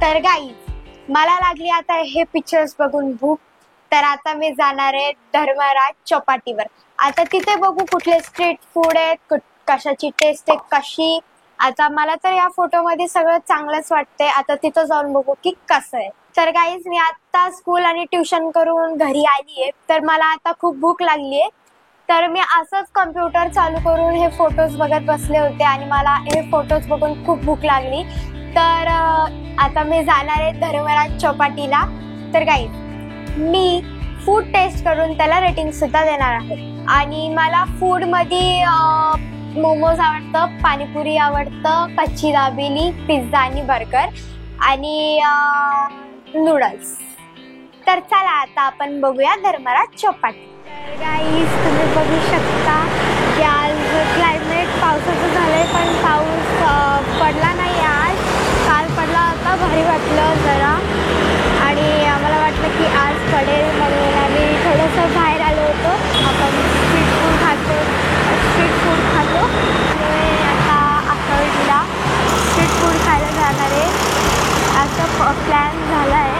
तर गाईज मला लागली आता हे पिक्चर्स बघून भूक. तर आता मी जाणार आहे धर्मराज चौपाटीवर. आता तिथे बघू कुठले स्ट्रीट फूड आहेत, कशाची टेस्ट आहे कशी. आता मला तर या फोटोमध्ये सगळं चांगलंच वाटतंय. आता तिथं जाऊन बघू की कसं आहे. तर गाईज मी आता स्कूल आणि ट्युशन करून घरी आली आहे. तर मला आता खूप भूक लागली आहे. तर मी असंच कम्प्युटर चालू करून हे फोटोज बघत बसले होते आणि मला हे फोटोज बघून खूप भूक लागली. तर आता मी जाणार आहे धर्मराज चौपाटीला. तर गाईज मी फूड टेस्ट करून त्याला रेटिंग सुद्धा देणार आहे. आणि मला फूड मध्ये मोमोज आवडतं, पाणीपुरी आवडतं, कच्ची दाबेली, पिझ्झा आणि बर्गर आणि नूडल्स. तर चला आता आपण बघूया धर्मराज चौपाटी. तर गाईज तुम्ही बघू शकता की आज क्लायमेट पावसाचं झालंय, पण पाऊस पडला नाही आज. काल पडला होता, भारी वाटलं जरा आणि आम्हाला वाटलं की आज पडेल म्हणून आम्ही थोडंसं बाहेर आलो होतो. आपण स्ट्रीट फूड खातो. आता आठवडीला स्ट्रीट फूड खायला जाणार आहे असं प्लॅन झाला आहे.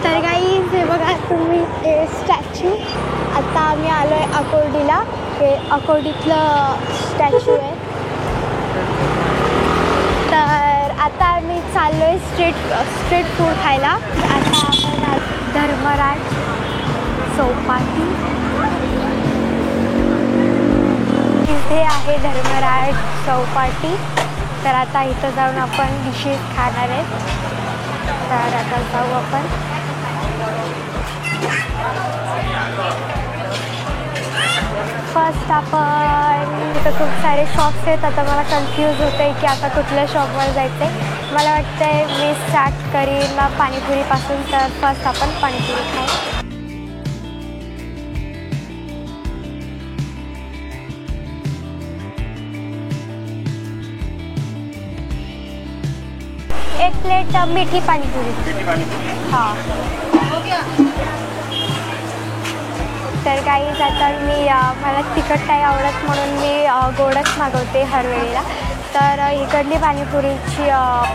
तर गाईज हे बघा तुम्ही हे स्टॅच्यू. आता आम्ही आलो आहे अकोर्डीला. हे अकोर्डीतलं स्टॅच्यू आहे. तर आता आम्ही चाललो आहे स्ट्रीट फूड खायला. आता आपण धर्मराज चौपाटी. इथे आहे धर्मराज चौपाटी. तर आता इथं जाऊन आपण डिशेस खाणार आहेत. तर आता जाऊ आपण. फर्स्ट आपण इथं खूप सारे शॉप्स आहेत. आता मला कन्फ्यूज होतं आहे की आता कुठल्या शॉपवर जायचं आहे. मला वाटतं आहे मी स्टार्ट करीन पाणीपुरीपासून. तर फर्स्ट आपण पाणीपुरी खाऊ. एक प्लेट मीठी पाणीपुरी. हां. तर गाईज आता मला तिखट नाही आवडत म्हणून मी गोडच मागवते हर वेळेला. तर इकडली पाणीपुरीची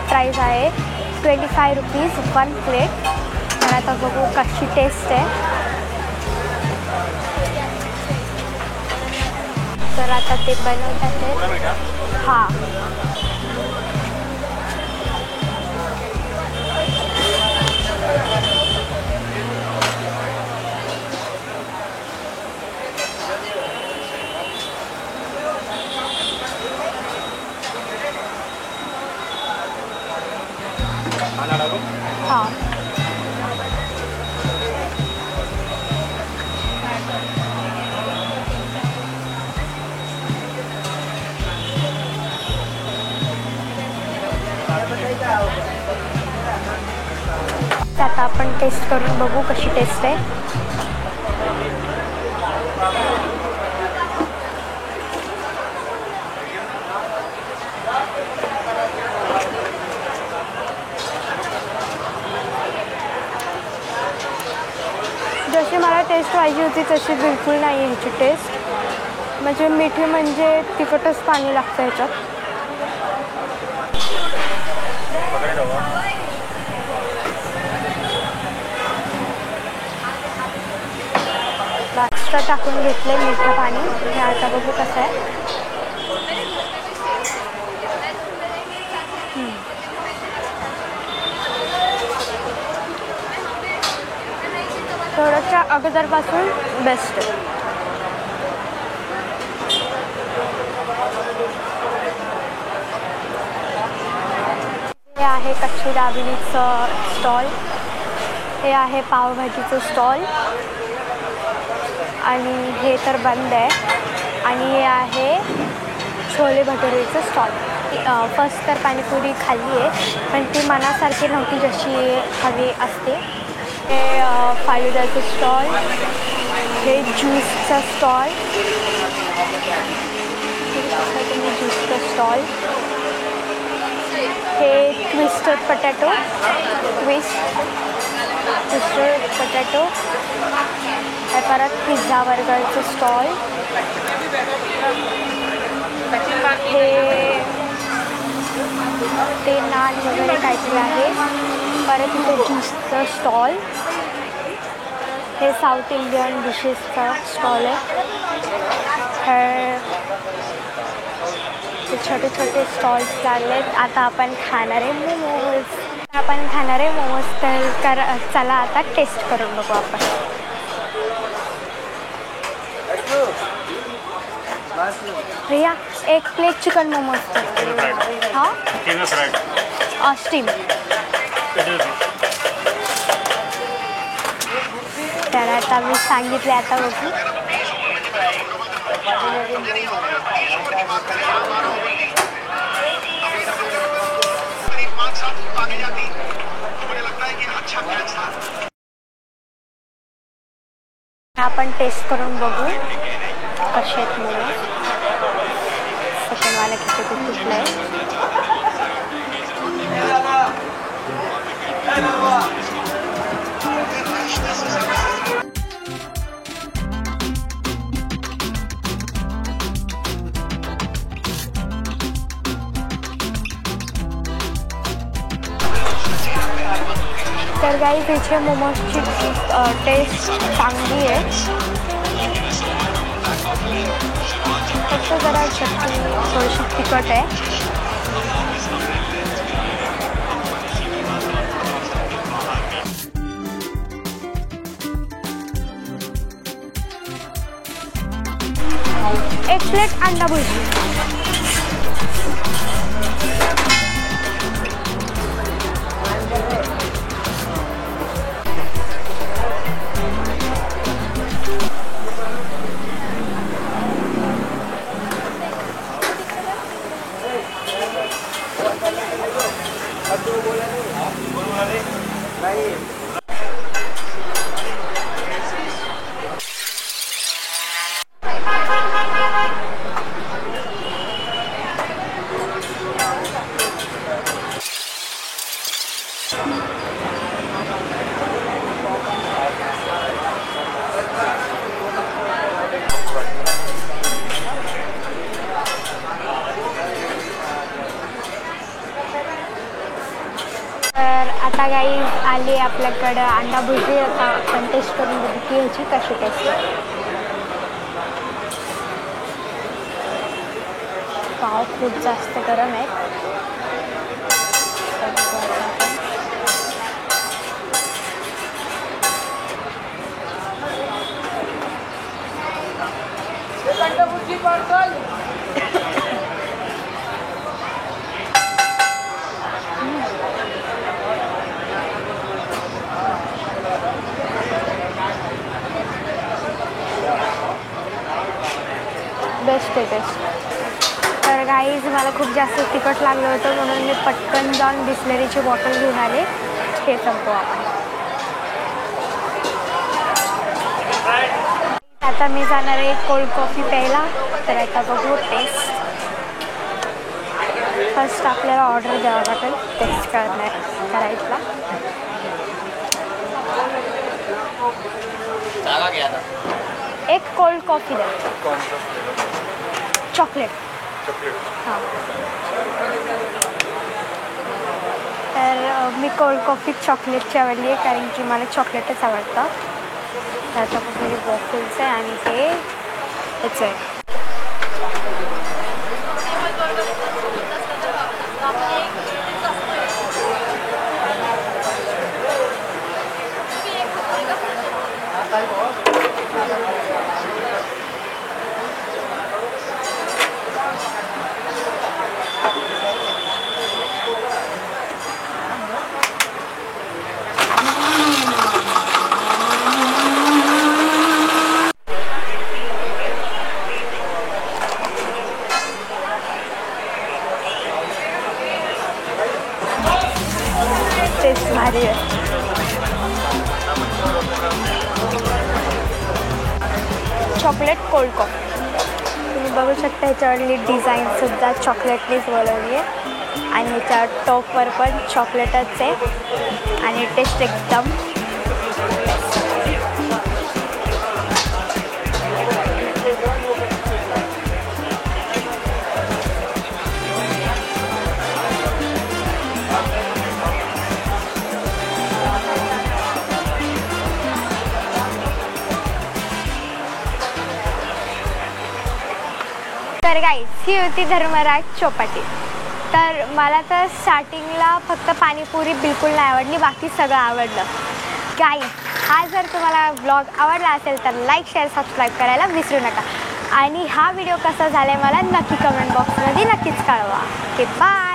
प्राईस आहे 25 रुपीज 1 प्लेट. तर आता बघू कशी टेस्ट आहे. तर आता ते बनवतात आहेत. हां. हां. आता आपण टेस्ट करून बघू कशी टेस्ट आहे. जशी मला टेस्ट पाहिजे होती तशी बिलकुल नाही आहे ह्याची टेस्ट. म्हणजे मिठी म्हणजे तिखटच पाणी लागतं ह्याच्यात. एक्स्ट्रा टाकून घेतले मिठं पाणी. हे आता बघू कसं आहे. थोडंसं अगोदरपासून बेस्ट आहे. हे आहे कच्ची दाबेलीचं स्टॉल. हे आहे पावभाजीचं स्टॉल आणि हे तर बंद आहे. आणि हे आहे छोले भटुरेचं स्टॉल. फर्स्ट तर पाणीपुरी खाल्ली आहे, पण ती मनासारखी नव्हती जशी हवी असते. हे फालुदाचं स्टॉल, हे ज्यूसचा स्टॉल, ज्यूसचा स्टॉल, हे ट्विस्टेड पटॅटो, ट्विस्टेड पटॅटो, हे परत पिझ्झा बर्गरचं स्टॉल, ते नान वगैरे काहीतरी आहे. परत इथे ज्यूसचं स्टॉल, हे साऊथ इंडियन डिशेसचा स्टॉल आहे. हे छोटे छोटे स्टॉल्स लागलेत. आता आपण खाणार आहे मोमोज. तर चला आता टेस्ट करून बघू आपण. भैया एक प्लेट चिकन मोमोज. हाँ स्टीम. तर आता मी सांगितले, आता बघू. आपण टेस्ट करून बघू कसे आहेत मोमोज. सेकंडवाला किती कुठलं आहे. तर गाईज इथे मोमोजची टेस्ट चांगली आहे. फक्त जरा चटणी थोडीशी तिखट आहे. एक प्लेट अंडा भुर्जी. आता गाईज आली आपल्याकडं अंडा भुर्जी. आता आपण टेस्ट करून बघू की ह्याची कशी टेस्ट आहे. पाव खूप जास्त गरम आहे. बेस्ट आहे बेस्ट. तर गाईज मला खूप जास्त तिखट लागलं होतं, म्हणून मी पटकन जाऊन बिस्लरीची बॉटल घेऊन आले. हे संपू आपण. आता मी जाणार आहे कोल्ड कॉफी प्यायला. तर आता बघू टेस्ट. फर्स्ट आपल्याला ऑर्डर द्यावं लागेल टेस्ट करायला. एक कोल्ड कॉफी द्या. चॉकलेट. हां. तर मी कोल्ड कॉफी चॉकलेटची आवडली आहे, कारण की मला चॉकलेटच आवडतं. त्याचा खूप म्हणजे वॉफल्स आहे आणि हे ह्याचं आहे. टेस्ट भारी आहे. चॉकलेट कोल्ड कॉफी तुम्ही बघू शकता. ह्याच्यावरली डिझाईनसुद्धा चॉकलेटनीच बनवली आहे आणि ह्याच्यावर टॉपवर पण चॉकलेटच आहे आणि टेस्ट एकदम तर गाईज ही होती धर्मराज चौपाटी. तर मला तर स्टार्टिंगला फक्त पाणीपुरी बिलकुल नाही आवडली, बाकी सगळं आवडलं. गाईज हा जर तुम्हाला ब्लॉग आवडला असेल तर लाईक शेअर सबस्क्राईब करायला विसरू नका आणि हा व्हिडिओ कसा झाला आहे मला नक्की कमेंट बॉक्समध्ये नक्कीच कळवा. Okay bye.